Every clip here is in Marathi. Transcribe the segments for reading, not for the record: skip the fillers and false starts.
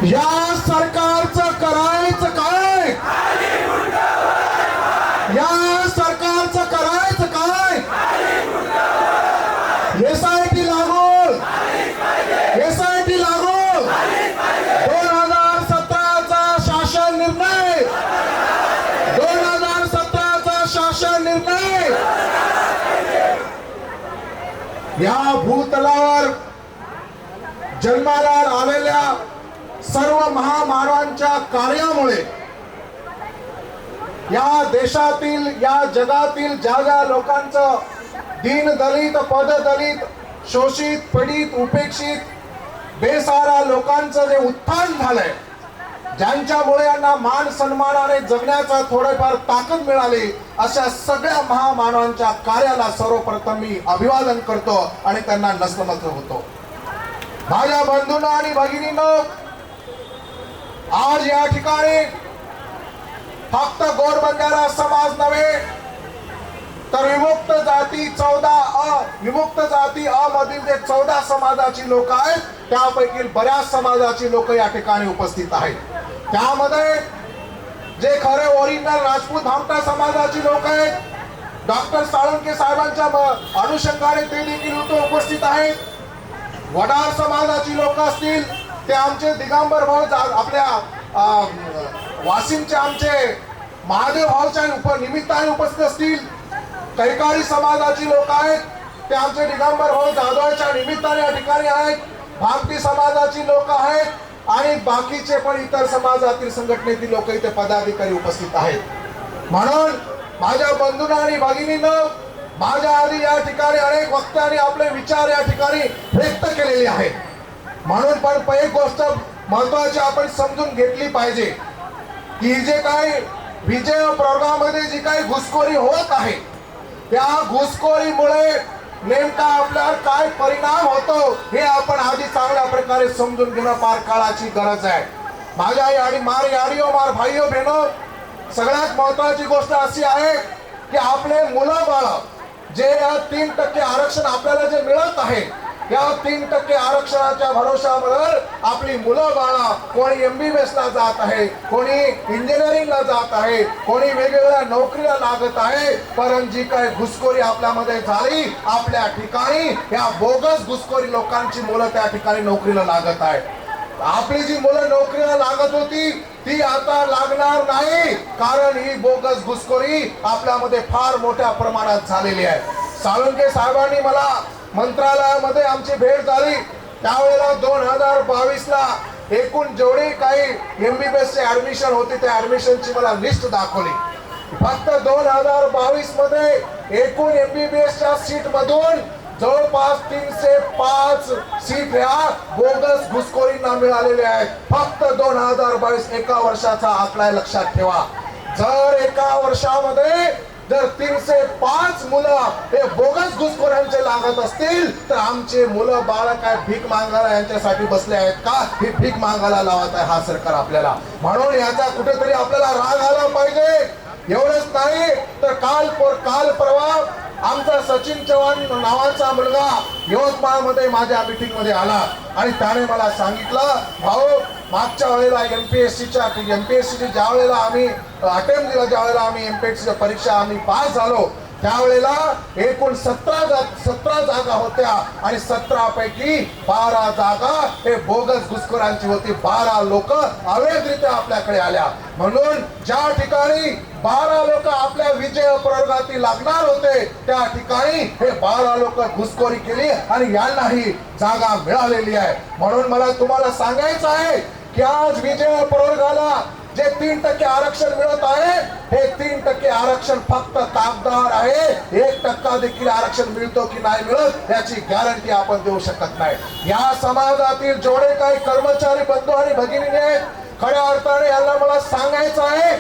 या सरकारचं करायचं काय? या सरकारचं करायचं काय? एसआयटी लागू, एसआयटी लागू, 2017चा शासन निर्णय, 2017चा शासन निर्णय या भूतलावर जन्माला आलेल्या सर्व महामानवांच्या कार्यामुळे या देशातील, या जगातील ज्या ज्या लोकांचं दीन दलित, पददलित, शोषित, पीडित, उपेक्षित, बेसहारा लोकांचं जे उत्थान झालंय, ज्यांच्यामुळे यांना मान सन्मानाने जगण्याचा थोडेफार ताकद मिळाली, अशा सगळ्या महामानवांच्या कार्याला सर्वप्रथम मी अभिवादन करतो आणि त्यांना नतमस्तक होतो. माझ्या बंधूंनो आणि भगिनींनो, आज या ठिकाणी फक्त गोर बंजारा समाज नव्हे तर विमुक्त जाती 14 विमुक्त जाती अ मधील जे 14 समाजाची लोक आहेत, त्यापैकी बऱ्याच समाजाची लोक या ठिकाणी उपस्थित आहेत. त्यामध्ये जे खरे ओरिजिनल राजपूत भामटा समाजाची लोक आहेत, डॉक्टर साळुंखे साहेबांच्या अनुषंगाने ते देखील उपस्थित आहेत. वडार समाजाची लोक असतील, ते आमचे दिगंबर भाऊ आपल्या वाशिमचे आमचे महादेव भाऊच्या निमित्ताने उपस्थित असतील. कैकाडी समाजाची लोक आहेत, ते आमचे दिगंबर भाऊ जाधवच्या निमित्ताने या ठिकाणी आहेत. भामटी समाजाची लोक आहेत आणि बाकीचे पण इतर समाजातील संघटनेतील लोक इथे पदाधिकारी उपस्थित आहेत. म्हणून माझ्या बंधूंनो आणि भगिनींनो, माझ्या आधी या ठिकाणी अनेक वक्त्यांनी आपले विचार या ठिकाणी व्यक्त केलेले आहेत. म्हणून पण एक गोष्ट महत्वाची आपण समजून घेतली पाहिजे की जे काही विजय प्रोग्राममध्ये जी काही घुसखोरी होत आहे, त्या घुसखोरीमुळे नेमका आपल्यावर काय परिणाम होतो हे आपण आधी चांगल्या प्रकारे समजून घेणं फार काळाची गरज आहे. माझ्या याडी मार याडिओ मार भाईओ बहिणो, सगळ्यात महत्वाची गोष्ट अशी आहे की आपले मुलं बाळ जे 3% आरक्षण आपल्याला जे मिळत आहे, या 3% आरक्षणाच्या भरोशावर आपली मुलं बाळा कोणी MBBS ला जात आहे, कोणी इंजिनिअरिंगला जात आहे, कोणी वेगवेगळ्या नोकरीला लागत आहे. परंतु जी काही घुसखोरी आपल्यामध्ये झाली, आपल्या ठिकाणी या बोगस घुसखोरी लोकांची मुलं त्या ठिकाणी नोकरीला लागत आहेत. आपली जी मुलं नोकरीला लागत होती ती आता लागणार नाही, कारण ही बोगस घुसखोरी आपल्यामध्ये फार मोठ्या प्रमाणात झालेली आहे. साळुंखे साहेबांनी मला मंत्रालयामध्ये आमची भेट झाली, त्यावेळेला 2022 ला एकूण जेवढे काही MBBS चे ऍडमिशन होते त्या ऍडमिशनची मला लिस्ट दाखवली. फक्त 2022 मध्ये एकूण MBBS च्या सीट मधून जवळपास 305 सीट ह्या बोगस घुसखोरींना मिळालेल्या आहेत. फक्त 2022 एका वर्षाचा आकडा लक्षात ठेवा. जर एका वर्षामध्ये जर 305 मुलं हे बोगस घुसखोरांचे लागत असतील, तर आमचे मुलं बाळ काय भीक मागायला यांच्यासाठी बसले आहेत का? ही भीक मागायला लावत आहे हा सरकार आपल्याला. म्हणून याचा कुठेतरी आपल्याला राग आला पाहिजे. एवढंच नाही तर काल परवा आमचा सचिन चव्हाण नावाचा मुलगा यवतमाळ मध्ये माझ्या मीटिंग मध्ये आला आणि त्याने मला सांगितलं, भाऊ मागच्या वेळेला एमपीएससीची ज्या वेळेला आम्ही अटेम्प्ट दिला, ज्या वेळेला आम्ही एमपीएससीची परीक्षा आम्ही पास झालो, त्यावेळेला एकूण 17 जागा होत्या आणि 17 पैकी 12 जागा हे बोगस घुसखोरांची होती. 12 लोक अवैधरित्या आपल्याकडे आल्या. म्हणून ज्या ठिकाणी 12 लोक आपल्या विजय प्रयोगाती लागणार होते, त्या ठिकाणी हे 12 लोक घुसखोरी केली आणि यांनाही जागा मिळालेली आहे. म्हणून मला तुम्हाला सांगायचं आहे की आज विजय प्रयोगाला जे 3% आरक्षण मिळत आहे, हे 3% आरक्षण फक्त कागदावर आहे. 1% देखील आरक्षण मिळतो की नाही मिळत याची गॅरंटी आपण देऊ शकत नाही. या समाजातील जेवढे काही कर्मचारी बंधू आणि भगिनीने खऱ्या अर्थाने यांना मला सांगायचं आहे,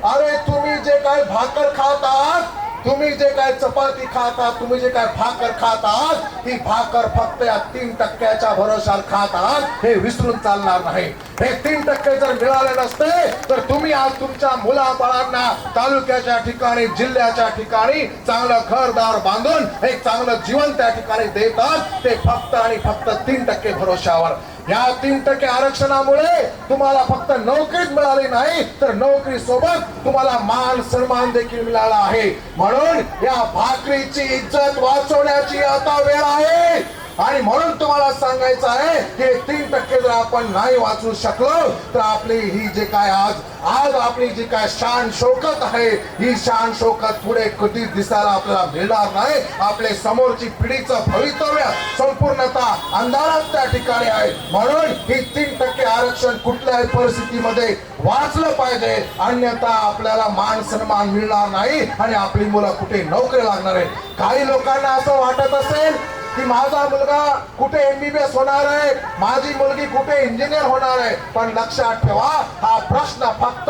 अरे तुम्ही जे काय भाकर खात आहात, तुम्ही जे काय चपाती खात आहात, तुम्ही जे काय भाकर खात आहात, ती भाकर फक्त या 3%च्या भरोशावर खात आहात, हे विसरून चालणार नाही. हे 3% जर मिळाले नसते तर तुम्ही आज तुमच्या मुलाबाळांना तालुक्याच्या ठिकाणी, जिल्ह्याच्या ठिकाणी चांगलं घरदार बांधून एक चांगलं जीवन त्या ठिकाणी देतात, ते फक्त आणि फक्त 3% भरोशावर. या 3% आरक्षणामुळे तुम्हाला फक्त नोकरीच मिळाली नाही तर नोकरी सोबत तुम्हाला मान सन्मान देखील मिळाला आहे. म्हणून या भाकरीची इज्जत वाचवण्याची आता वेळ आहे आणि म्हणून तुम्हाला सांगायचं आहे की 3% जर आपण नाही वाचू शकलो तर आपली ही जे काय आज आपली जी काय शान शौकत आहे ही शान शौकत पुढे कधी दिसायला आपल्याला मिळणार नाही. आपले समोरची पिढीचं भवितव्य संपूर्णतः अंधारात त्या ठिकाणी आहे. म्हणून ही 3% आरक्षण कुठल्याही परिस्थितीमध्ये वाचलं पाहिजे, अन्यथा आपल्याला मान सन्मान मिळणार नाही आणि आपली मुलं कुठे नोकरी लागणार आहे. काही लोकांना असं वाटत असेल की माझा मुलगा कुठे MBBS होणार आहे, माझी मुलगी कुठे इंजिनियर होणार आहे, पण लक्षात ठेवा हा प्रश्न फक्त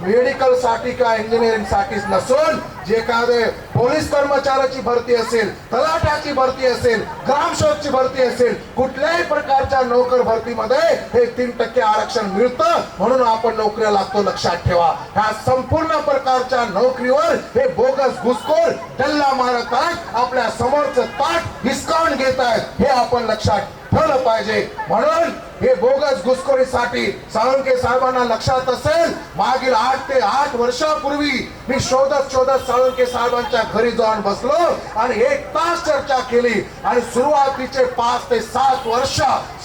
मेडिकल साठी किंवा इंजिनिअरिंग साठीच नसून जे एखादे पोलीस कर्मचाऱ्याची भरती असेल, तलाठ्याची भरती असेल, ग्रामसेवकची भरती असेल, कुठल्याही प्रकारच्या नोकर भरतीमध्ये हे 3% आरक्षण मिळतं म्हणून आपण नोकरीला लागतो. लक्षात ठेवा ह्या संपूर्ण प्रकारच्या नोकरीवर हे बोगस घुसखोर डल्ला मारत आहेत, आपल्या समोरचं ताट हिसकावून घेत आहेत हे आपण लक्षात ठेवलं पाहिजे. म्हणून हे बोगस घुसखोरीसाठी साळुंखे साहेबांना लक्षात असेल मागील 8 ते 8 वर्षापूर्वी मी शोधत साळुंखे साहेबांच्या घरी जाऊन बसलो आणि 1 तास चर्चा केली आणि सुरुवातीचे 5 ते 7 वर्ष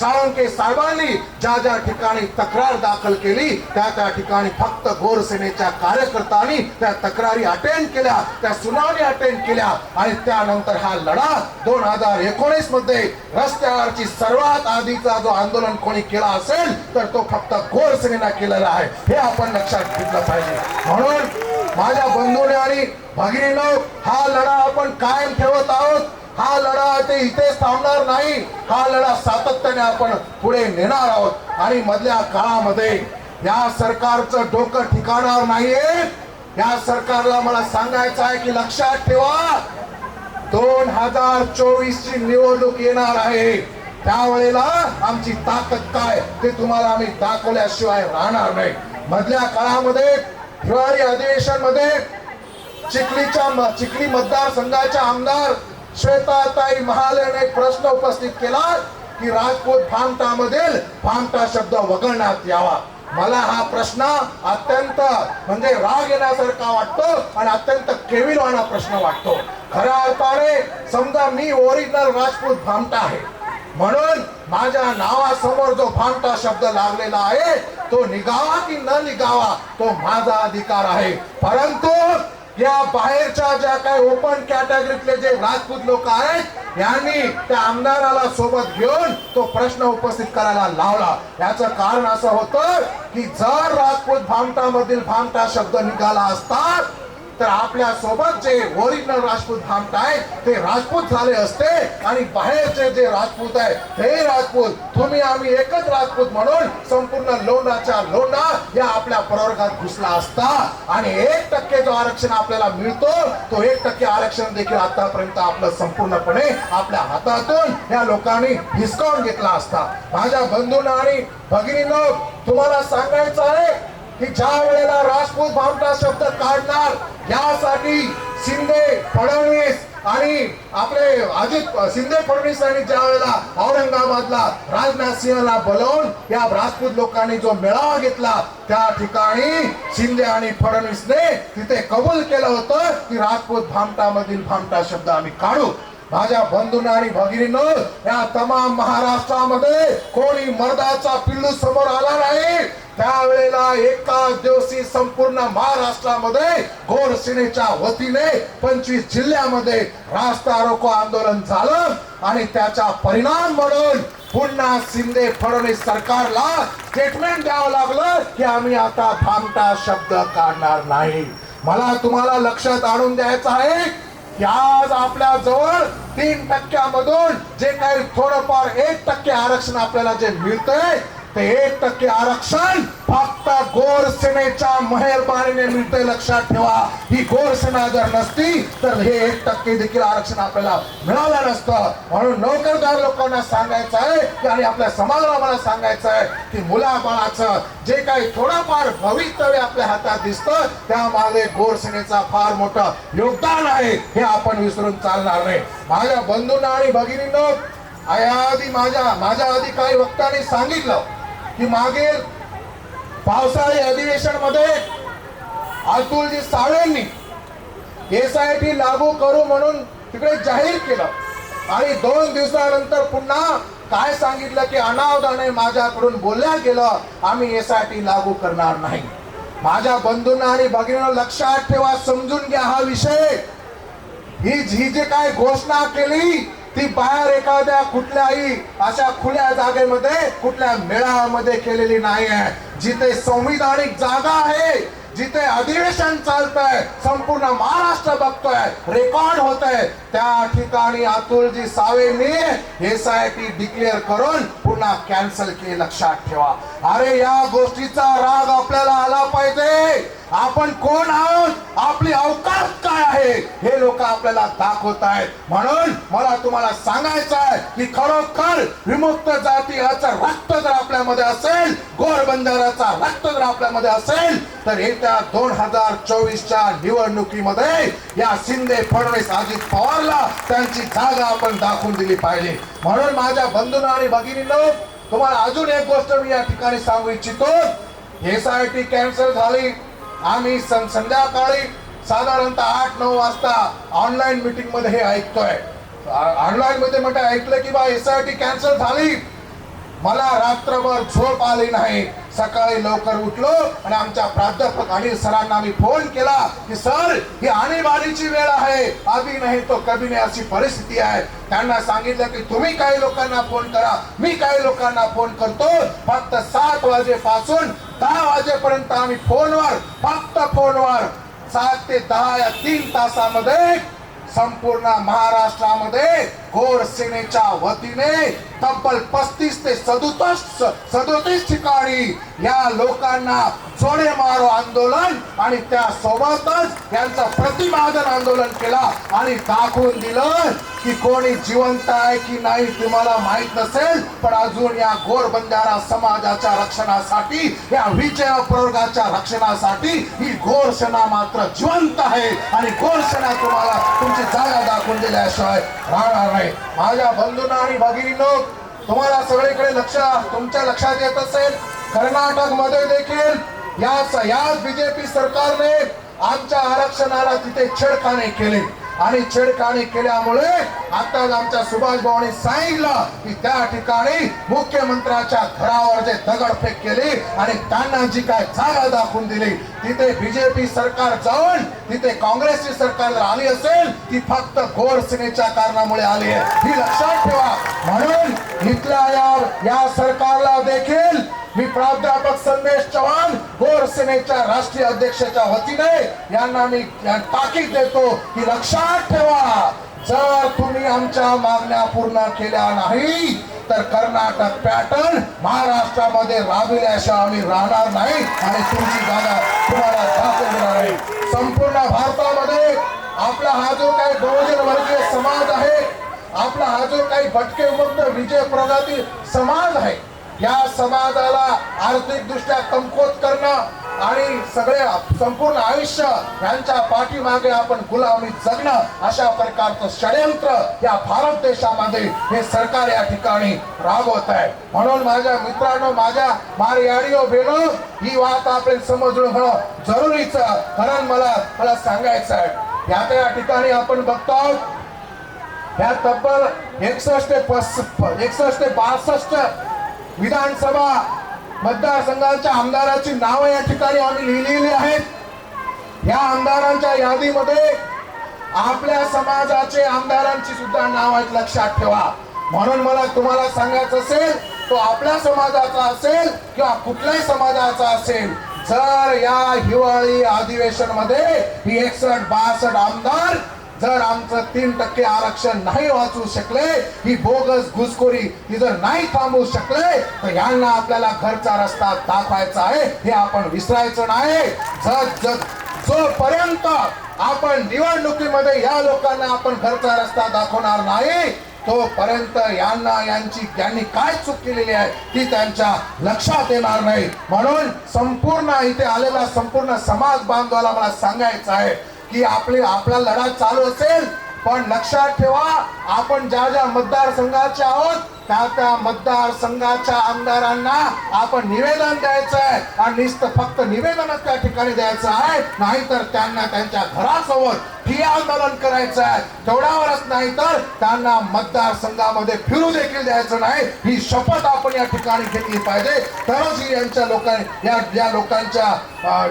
साळुंखे साहेबांनी ज्या ठिकाणी तक्रार दाखल केली त्या ठिकाणी फक्त गोरसेनेच्या कार्यकर्त्यांनी त्या तक्रारी अटेंड केल्या, त्या सुनावणी अटेंड केल्या आणि त्यानंतर हा लढा 2019 मध्ये रस्त्यावरची सर्वात आधीचा जो आंदोलन कोणी केला असेल तर तो फक्त गोरसेनेनं केलेला आहे हे आपण लक्षात घेतलं पाहिजे. म्हणून माझ्या बंधूने आणि भगिनींनो हा लढा आपण कायम ठेवत आहोत. हा लढा ते इथेच थांबणार नाही, हा लढा सातत्याने आपण पुढे नेणार आहोत आणि मधल्या काळामध्ये या सरकारचं डोकं ठिकाणावर नाहीये. या सरकारला मला सांगायचं आहे की लक्षात ठेवा 2024 ची निवडणूक येणार आहे, त्यावेळेला आमची ताकद काय ते तुम्हाला आम्ही दाखवल्याशिवाय राहणार नाही. मधल्या काळामध्ये हिवाळी अधिवेशन मध्ये चिखली मतदारसंघाच्या आमदार श्वेताताई महालेने प्रश्न उपस्थित केला की राजपूत भामटामधील भामटा शब्द वगळण्यात यावा. मला हा प्रश्न अत्यंत म्हणजे राग येण्यासारखा वाटतो आणि अत्यंत केविलवाणा प्रश्न वाटतो. खऱ्या अर्थाने समजा मी ओरिजिनल राजपूत भामटा आहे म्हणून माझ्या नावासमोर जो भामटा शब्द लागलेला आहे तो निघावा की न निघावा तो माझा अधिकार आहे. परंतु या बाहेरच्या ज्या काही ओपन कॅटेगरीतले जे राजपूत लोक आहेत यांनी त्या आमदाराला सोबत घेऊन तो प्रश्न उपस्थित करायला लावला. याचं कारण असं होतं की जर राजपूत भामटामधील भामटा शब्द निघाला असता तर आपल्या सोबत जे ओरिजिनल राजपूत भामटा आहे ते राजपूत झाले असते आणि बाहेरचे जे राजपूत आहे हे राजपूत तुम्ही आम्ही एकच राजपूत म्हणून संपूर्ण लोंढाच्या लोंढा या आपल्या प्रवर्गात घुसला असता आणि 1% जो आरक्षण आपल्याला मिळतो तो 1% आरक्षण देखील आतापर्यंत आपलं संपूर्णपणे आपल्या हातातून या लोकांनी हिसकावून घेतला असता. माझ्या बंधूंना आणि भगिनींनो तुम्हाला सांगायचं आहे की ज्या वेळेला राजपूत भामटा शब्द काढणार यासाठी शिंदे फडणवीस आणि आपले शिंदे फडणवीस यांनी ज्या वेळेला औरंगाबादला राजनाथ सिंहला बोलवून या राजपूत लोकांनी जो मेळावा घेतला त्या ठिकाणी शिंदे आणि फडणवीसने तिथे कबूल केलं होतं की राजपूत भामटामधील भामटा शब्द आम्ही काढू. माझ्या बंधूंना आणि भगिनींनो या तमाम महाराष्ट्रामध्ये कोणी मर्दाचा पिल्लू समोर आला नाही. त्यावेळेला एकाच दिवशी संपूर्ण महाराष्ट्रामध्ये गोरसेनेच्या वतीने 25 जिल्ह्यामध्ये रास्ता रोको आंदोलन झालं आणि त्याचा परिणाम म्हणून पुन्हा शिंदे फडणवीस सरकारला स्टेटमेंट द्यावं लागलं की आम्ही आता भामटा शब्द काढणार नाही. मला तुम्हाला लक्षात आणून द्यायचं आहे की आज आपल्या जवळ 3% मधून जे काही थोडंफार 1% आरक्षण आपल्याला जे मिळतंय ते 1% आरक्षण फक्त गोरसेनेच्या मेहरबानीने मिळते. लक्षात ठेवा ही गोरसेना जर नसती तर हे 1% देखील आरक्षण आपल्याला मिळालं नसतं. म्हणून नोकरदार लोकांना सांगायचं आहे आणि आपल्या समाजाला मला सांगायचं आहे की मुलाबाळाचं जे काही थोडंफार भवितव्य आपल्या हातात दिसतं त्यामागे गोरसेनेचा फार मोठं योगदान आहे हे आपण विसरून चालणार नाही. माझ्या बंधूंना आणि भगिनींनो याआधी माझ्या आधी काही वक्त्यांनी सांगितलं की मागील पावसाळी अधिवेशन मध्ये अतुलजी सावेंनी SIT लागू करू म्हणून तिकडे जाहीर केलं आणि 2 दिवसानंतर पुन्हा काय सांगितलं की अनावधाने माझ्याकडून बोलल्या गेलं, आम्ही SIT लागू करणार नाही. माझ्या बंधूंना आणि भगिनींना लक्षात ठेवा, समजून घ्या हा विषय. ही जी काय घोषणा केली ती बाहेर एखाद्या कुठल्याही अशा खुल्या जागेमध्ये कुठल्या मेळाव्यामध्ये केलेली नाही आहे. जिथे संविधानिक जागा आहे, जिथे अधिवेशन चालतंय, संपूर्ण महाराष्ट्र बघतोय, रेकॉर्ड होतंय, त्या ठिकाणी अतुलजी सावेंनी SIT डिक्लेअर करून पुन्हा कॅन्सल केले. लक्षात ठेवा. अरे या गोष्टीचा राग आपल्याला आला पाहिजे. आपण कोण आहोत, आपली अवकाश काय आहे हे लोक आपल्याला दाखवत आहेत. म्हणून मला तुम्हाला सांगायचं आहे की खरोखर विमुक्त जातीचं रक्त जर आपल्यामध्ये असेल, गोर बंजाराचा रक्त जर आपल्यामध्ये असेल, तर येत्या 2024च्या निवडणुकीमध्ये या शिंदे फडणवीस अजित पवारला त्यांची जागा आपण दाखवून दिली पाहिजे. म्हणून माझ्या बंधूंनो आणि भगिनींनो, तुम्हाला अजून एक गोष्ट मी या ठिकाणी सांगू इच्छितो. SIT कॅन्सल झाली. आम्ही संध्याकाळी साधारणतः 8-9 वाजता ऑनलाईन मीटिंग मध्ये हे ऐकतोय. ऑनलाईन मध्ये म्हटलं ऐकलं की बा SIT कॅन्सल झाली. मला रात्रभर झोप आली नाही. सकाळी लवकर उठलो आणि आमच्या प्राध्यापक अनिल सरांना मी फोन केला की सर, ही आणीबाणीची वेळ आहे, आधी नाही तो कधी नाही अशी परिस्थिती आहे. त्यांना सांगितलं की तुम्ही काही लोकांना फोन करा, मी काही लोकांना फोन करतो. फक्त 7 वाजेपासून 10 वाजेपर्यंत आम्ही फोनवर, फक्त फोनवर 7 ते 10 या 3 तासामध्ये संपूर्ण महाराष्ट्रामध्ये गोर सेनेच्या वतीने तब्बल 35 ते 37 ठिकाणी या लोकांना जोडे मारो आंदोलन आणि त्या सोबतच यांचं प्रतिमादन आंदोलन केला आणि दाखवून दिलं की कोणी जिवंत आहे की नाही तुम्हाला माहित नसेल, पण अजून या गोर बंजारा समाजाच्या रक्षणासाठी, या विजय प्रवर्गाच्या रक्षणासाठी ही गोर सेना मात्र जिवंत आहे आणि गोर सेना तुम्हाला तुमची जागा दाखवून दिल्याशिवाय राहणार नाही. माझ्या बंधूंना आणि भगिनींनो, तुम्हाला सगळीकडे तुमच्या लक्षात येत असेल, कर्नाटक मध्ये देखील याच बीजेपी सरकारने आमच्या आरक्षणाला तिथे छेडखानी केली आणि छेडखानी केल्यामुळे आता आमच्या सुभाष भाऊंनी सांगितलं की त्या ठिकाणी मुख्यमंत्र्याच्या घरावर जे दगडफेक केली आणि त्यांना जी काय जागा दाखवून दिली, तिथे बीजेपी सरकार जाऊन तिथे काँग्रेसची सरकार जर आली असेल ती फक्त गोर सेनेच्या कारणामुळे आली आहे, ही लक्षात ठेवा. म्हणून इथल्या या सरकारला देखील मी प्राध्यापक संदेश चव्हाण गोर सेनेच्या राष्ट्रीय अध्यक्षाच्या वतीने यांना मी ताकीद देतो की लक्षात ठेवा, जर तुम्ही आमच्या मागण्या पूर्ण केल्या नाही तर कर्नाटक पॅटर्न महाराष्ट्रामध्ये राबविल्याशिवाय आम्ही राहणार नाही आणि तुमची जागा तुम्हाला दाखवून देणार नाही. संपूर्ण भारतामध्ये आपला हा जो काही बहुजन वर्गीय समाज आहे, आपला हा जो काही भटके विमुक्त विजय प्रगती समाज आहे, या समाजाला आर्थिक दृष्ट्या कमकुवत करणं आणि सगळे संपूर्ण आयुष्य यांच्या पाठीमागे आपण गुलामीत जगणं अशा प्रकारचं षडयंत्र या भारत देशामध्ये हे सरकार या ठिकाणी राबवत आहे. म्हणून माझ्या मित्रांनो, माझ्या मारियाडिओ बेनो, ही बात आपण समजून घेणं जरुरीचं, कारण मला सांगायचं आहे. या ठिकाणी आपण बघतो या तब्बल 61 ते 62 विधानसभा मतदारसंघाच्या आमदारांची नावे या ठिकाणी आम्ही लिहिलेली आहेत. या आमदारांच्या यादीमध्ये आपल्या समाजाचे आमदारांची सुद्धा नाव आहेत, लक्षात ठेवा. म्हणून मला तुम्हाला सांगायचं असेल, तो आपल्या समाजाचा असेल किंवा कुठल्याही समाजाचा असेल, जर या हिवाळी अधिवेशन मध्ये ही 61-62 आमदार जर आमचं 3% आरक्षण नाही वाचवू शकले, ही बोगस घुसखोरी ही जर नाही थांबवू शकले, तर यांना आपल्याला घरचा रस्ता दाखवायचा आहे, हे आपण विसरायचं नाही. जोपर्यंत आपण निवडणुकीमध्ये या लोकांना आपण घरचा रस्ता दाखवणार नाही, तोपर्यंत यांनी काय चूक केलेली आहे ती त्यांच्या लक्षात येणार नाही. म्हणून संपूर्ण इथे आलेला संपूर्ण समाज बांधवाला मला सांगायचं आहे की आपला लढा चालू असेल पण लक्षात ठेवा, आपण ज्या ज्या मतदारसंघाचे आहोत त्या मतदारसंघाच्या आमदारांना आपण निवेदन द्यायचं आहे आणि नुसतं फक्त निवेदनच त्या ठिकाणी द्यायचं आहे, नाहीतर त्यांना त्यांच्या घरासमोर ठिय्या आंदोलन करायचं आहे. तेवढ्यावरच नाही तर त्यांना मतदारसंघामध्ये फिरू देखील द्यायचं नाही. ही शपथ आपण या ठिकाणी घेतली पाहिजे, तरच यांच्या लोकांनी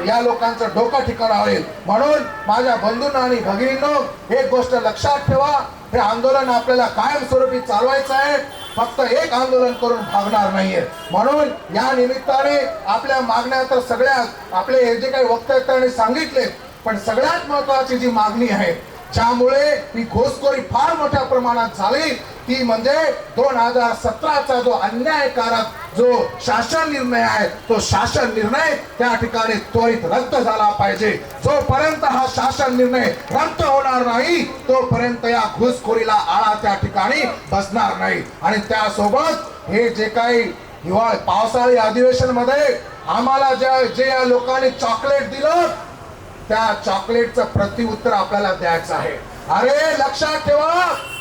या लोकांचं डोकं ठिकाण होईल. म्हणून माझ्या बंधूंना आणि भगिनींनो, एक गोष्ट लक्षात ठेवा, हे आंदोलन आपल्याला कायमस्वरूपी चालवायचं आहे, फक्त एक आंदोलन करून भागणार नाहीये. म्हणून या निमित्ताने आपल्या मागण्या तर सगळ्या आपले हे जे काही वक्ते त्यांनी सांगितले, पण सगळ्यात महत्वाची जी मागणी आहे ज्यामुळे ही घुसखोरी फार मोठ्या प्रमाणात झाली, ती म्हणजे 2017चा जो अन्यायकारक जो शासन निर्णय आहे, तो शासन निर्णय त्या ठिकाणी त्वरित रद्द झाला पाहिजे. जोपर्यंत हा शासन निर्णय रद्द होणार नाही तोपर्यंत या घुसखोरीला आळा त्या ठिकाणी बसणार नाही. आणि त्यासोबत हे जे काही पावसाळी अधिवेशन मध्ये आम्हाला जे या लोकांनी चॉकलेट दिलं, त्या चॉकलेटचं प्रत्युत्तर आपल्याला द्यायचं आहे. अरे लक्षात ठेवा,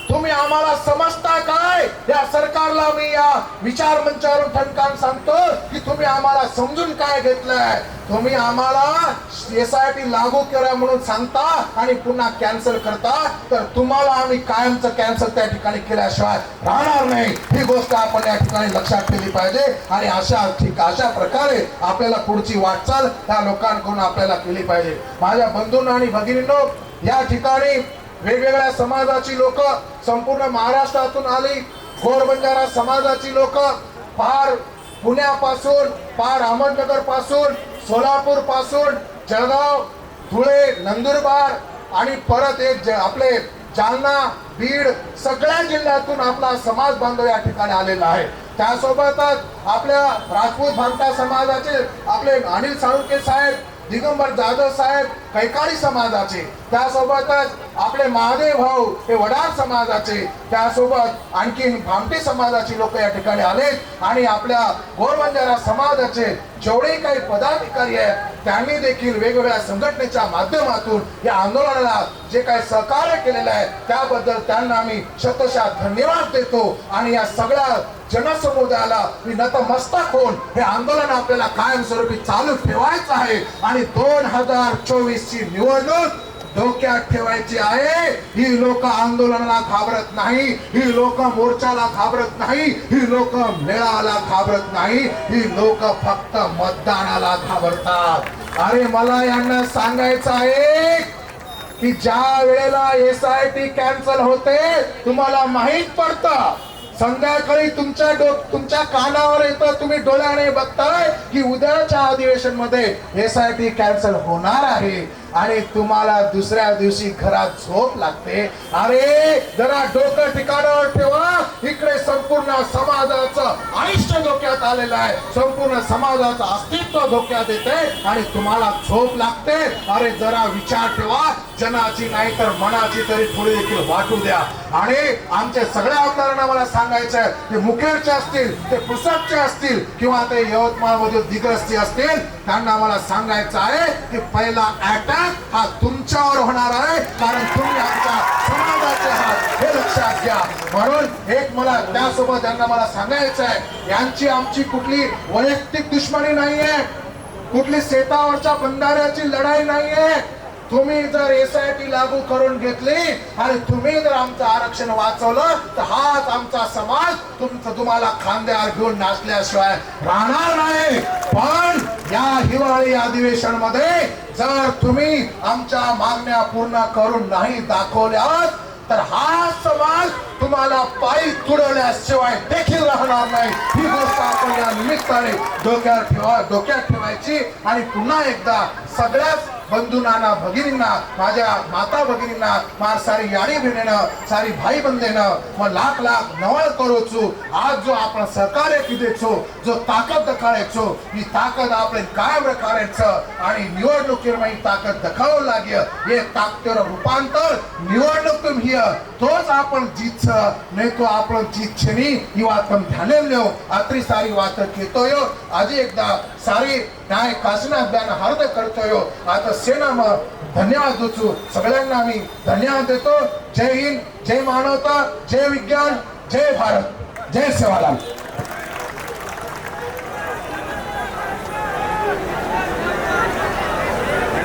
तुम्ही आम्हाला समजता काय? या सरकारला मी या विचार मंचावरून ठणकान सांगतो की तुम्ही आम्हाला समजून काय घेतलंय. तुम्ही आम्हाला SIT लागू करा म्हणून सांगता आणि पुन्हा कॅन्सल करता, तर तुम्हाला आम्ही कायमचं कॅन्सल त्या ठिकाणी केल्याशिवाय राहणार नाही. ही गोष्ट आपण या ठिकाणी लक्षात ठेवली पाहिजे आणि अशा प्रकारे आपल्याला पुढची वाटचाल त्या लोकांकडून आपल्याला केली पाहिजे. माझ्या बंधूंना आणि भगिनींनो, या ठिकाणी वेगवेगळ्या समाजाची लोक संपूर्ण महाराष्ट्रातून आली. गोर बंजारा समाजाची लोक पार पुण्यापासून, पार अहमदनगर पासून, सोलापूर पासून, जळगाव, धुळे, नंदुरबार आणि परत एक आपले जालना, बीड, सगळ्या जिल्ह्यातून आपला समाज बांधव या ठिकाणी आलेला आहे. त्यासोबतच आपल्या राजपूत भामटा समाजाचे आपले अनिल साळुंखे साहेब, दिगंबर जाधव साहेब कैकाडी समाजाचे, त्यासोबतच आपले महादेव भाऊ हे वडार समाजाचे, त्यासोबत आणखी भामटे समाजाची लोक या ठिकाणी आले आणि आपल्या गोरबंजारा समाजाचे जेवढे काही पदाधिकारी आहेत त्यांनी देखील वेगवेगळ्या संघटनेच्या माध्यमातून या आंदोलनाला जे काही सहकार्य केलेलं आहे त्याबद्दल त्यांना आम्ही शतशः धन्यवाद देतो. आणि या सगळ्या जनसमुदायाला मी नतमस्तक होऊन हे आंदोलन आपल्याला कायमस्वरूपी चालू ठेवायचं आहे आणि 2024 ची निवडणूक डोक्यात ठेवायची आहे. ही लोक आंदोलनाला घाबरत नाही, ही लोक मोर्चाला घाबरत नाही, ही लोक मेळाला घाबरत नाही, ही लोक फक्त मतदानाला घाबरतात. अरे मला यांना सांगायचं आहे की ज्या वेळेला SIT कॅन्सल होते तुम्हाला माहित पडतं, संध्याकाळी तुमच्या कानावर येतं, तुम्ही डोळ्याने बघताय की उद्याच्या अधिवेशन मध्ये SIT कॅन्सल होणार आहे आणि तुम्हाला दुसऱ्या दिवशी घरात झोप लागते. अरे जरा डोकं ठिकाणावर ठेवा. इकडे संपूर्ण समाजाचं आयुष्य धोक्यात आलेलं आहे, संपूर्ण समाजाचं अस्तित्व धोक्यात येते आणि तुम्हाला झोप लागते. अरे जरा विचार ठेवा, जनाची नाही तर मनाची तरी थोडी देखील वाटू द्या. आणि आमच्या सगळ्या आमदारांना मला सांगायचं आहे, ते मुखेडचे असतील, ते पुसदचे असतील किंवा ते यवतमाळ मधील दिग्रस्ती असतील, त्यांना मला सांगायचं आहे की पहिला अटॅक हा तुमच्यावर होणार आहे, कारण तुम्ही आमच्या समाजाचे आहात, हे लक्षात घ्या. म्हणून एक मला त्यासोबत यांना मला सांगायचं आहे, यांची आमची कुठली वैयक्तिक दुश्मनी नाहीये, कुठली शेतावरच्या बंधाऱ्याची लढाई नाहीये. तुम्ही जर SIT लागू करून घेतली आणि तुम्ही जर आमचं आरक्षण वाचवलं तर हाच आमचा समाज तुम्हाला खांद्यावर घेऊन नाचल्याशिवाय राहणार नाही. पण या हिवाळी अधिवेशन मध्ये जर तुम्ही आमच्या मागण्या पूर्ण करून नाही दाखवल्यात तर हा समाज तुम्हाला पायी तुडवल्याशिवाय देखील राहणार नाही. ही गोष्ट आपण या निमित्ताने डोक्यात ठेवायची. आणि पुन्हा एकदा सगळ्याच बंधूंना, भगिनींना, माझ्या माता भगिनींना, मार सारी याणी बहिणीनं, सारी भाई बंदेनं मग लाख लाख नवळ करूचू. आज जो आपण सहकार्य किदेचो, जो ताकद दखायचो, ही ताकद आपण कायम राखायचं आणि निवडणुकीवर ही ताकद दखावं लागेल. हे ताकदीवर रूपांतर निवडणूक तुम्ही तोच आपण जीतच नाही तो आपण जीतचे नाही. ही वात ध्यान लो आत्री सारी वात घेतोय. आज एकदा सारी न्याय कासना अभियान हरद करतोय. आता सेना धन्यवाद देतो सगळ्यांना आम्ही धन्यवाद देतो. जय हिंद, जय मानवता, जय विज्ञान, जय भारत, जय सेवालाल.